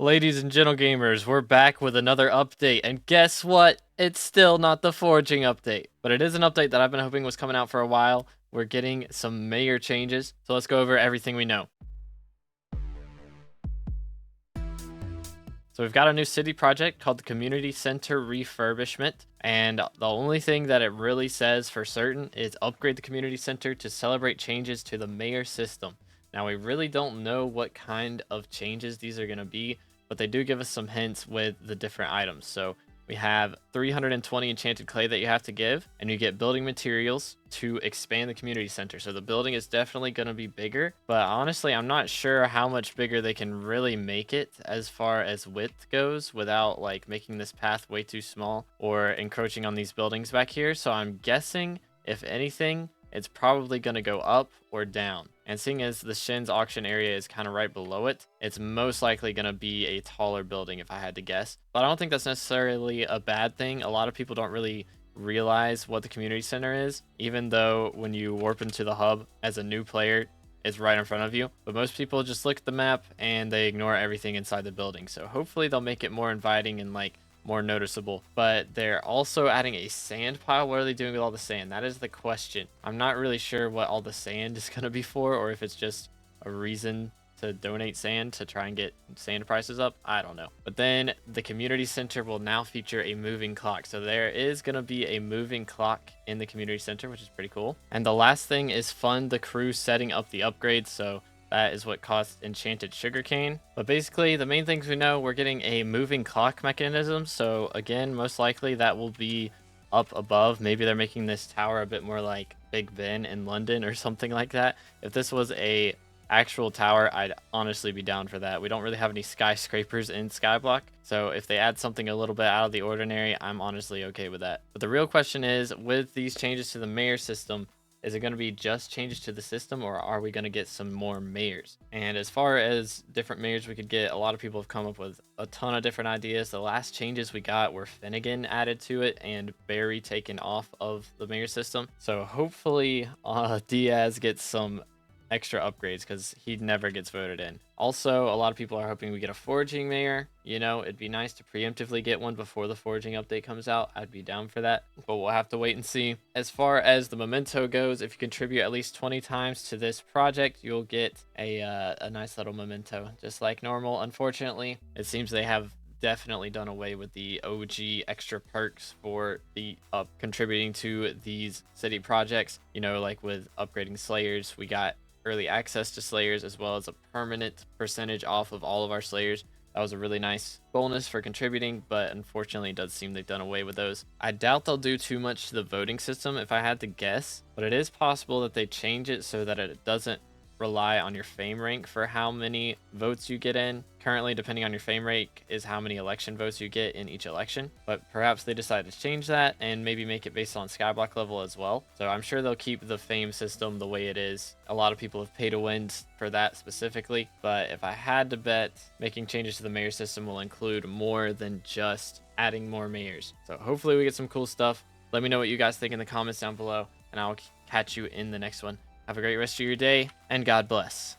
Ladies and gentle gamers, we're back with another update, and guess what? It's still not the forging update, but it is an update that I've been hoping was coming out for a while. We're getting some mayor changes, so let's go over everything we know. So we've got a new city project called the Community Center Refurbishment, and the only thing that it really says for certain is upgrade the community center to celebrate changes to the mayor system. Now we really don't know what kind of changes these are going to be, but they do give us some hints with the different items. So we have 320 enchanted clay that you have to give, and you get building materials to expand the community center. So the building is definitely going to be bigger, but honestly, I'm not sure how much bigger they can really make it as far as width goes without like making this path way too small or encroaching on these buildings back here. So I'm guessing, if anything, it's probably going to go up or down. And seeing as the Shin's auction area is kind of right below it, it's most likely going to be a taller building if I had to guess. But I don't think that's necessarily a bad thing. A lot of people don't really realize what the community center is, even though when you warp into the hub as a new player, it's right in front of you. But most people just look at the map and they ignore everything inside the building. So hopefully they'll make it more inviting and like more noticeable. But they're also adding a sand pile. What are they doing with all the sand? That is the question. I'm not really sure what all the sand is going to be for, or if it's just a reason to donate sand to try and get sand prices up. I don't know. But then the community center will now feature a moving clock. So there is going to be a moving clock in the community center, which is pretty cool. And the last thing is fund the crew setting up the upgrades. So that is what costs enchanted sugarcane. But basically, the main things we know, we're getting a moving clock mechanism. So again, most likely that will be up above. Maybe they're making this tower a bit more like Big Ben in London or something like that. If this was a actual tower, I'd honestly be down for that. We don't really have any skyscrapers in SkyBlock. So if they add something a little bit out of the ordinary, I'm honestly okay with that. But the real question is, with these changes to the mayor system, is it going to be just changes to the system, or are we going to get some more mayors? And as far as different mayors we could get, a lot of people have come up with a ton of different ideas. The last changes we got were Finnegan added to it and Barry taken off of the mayor system. So hopefully Diaz gets some extra upgrades, because he never gets voted in. Also, a lot of people are hoping we get a forging mayor. You know, it'd be nice to preemptively get one before the forging update comes out. I'd be down for that, but we'll have to wait and see. As far as the memento goes, if you contribute at least 20 times to this project, you'll get a nice little memento, just like normal. Unfortunately, it seems they have definitely done away with the OG extra perks for the contributing to these city projects. You know, like with upgrading slayers, we got early access to slayers, as well as a permanent percentage off of all of our slayers. That was a really nice bonus for contributing, but unfortunately it does seem they've done away with those. I doubt they'll do too much to the voting system if I had to guess, but it is possible that they change it so that it doesn't rely on your fame rank for how many votes you get in. Currently, depending on your fame rank is how many election votes you get in each election, but perhaps they decide to change that and maybe make it based on skyblock level as well. So I'm sure they'll keep the fame system the way it is. A lot of people have pay to win for that specifically, but if I had to bet, making changes to the mayor system will include more than just adding more mayors. So hopefully we get some cool stuff. Let me know what you guys think in the comments down below, and I'll catch you in the next one. Have a great rest of your day, and God bless.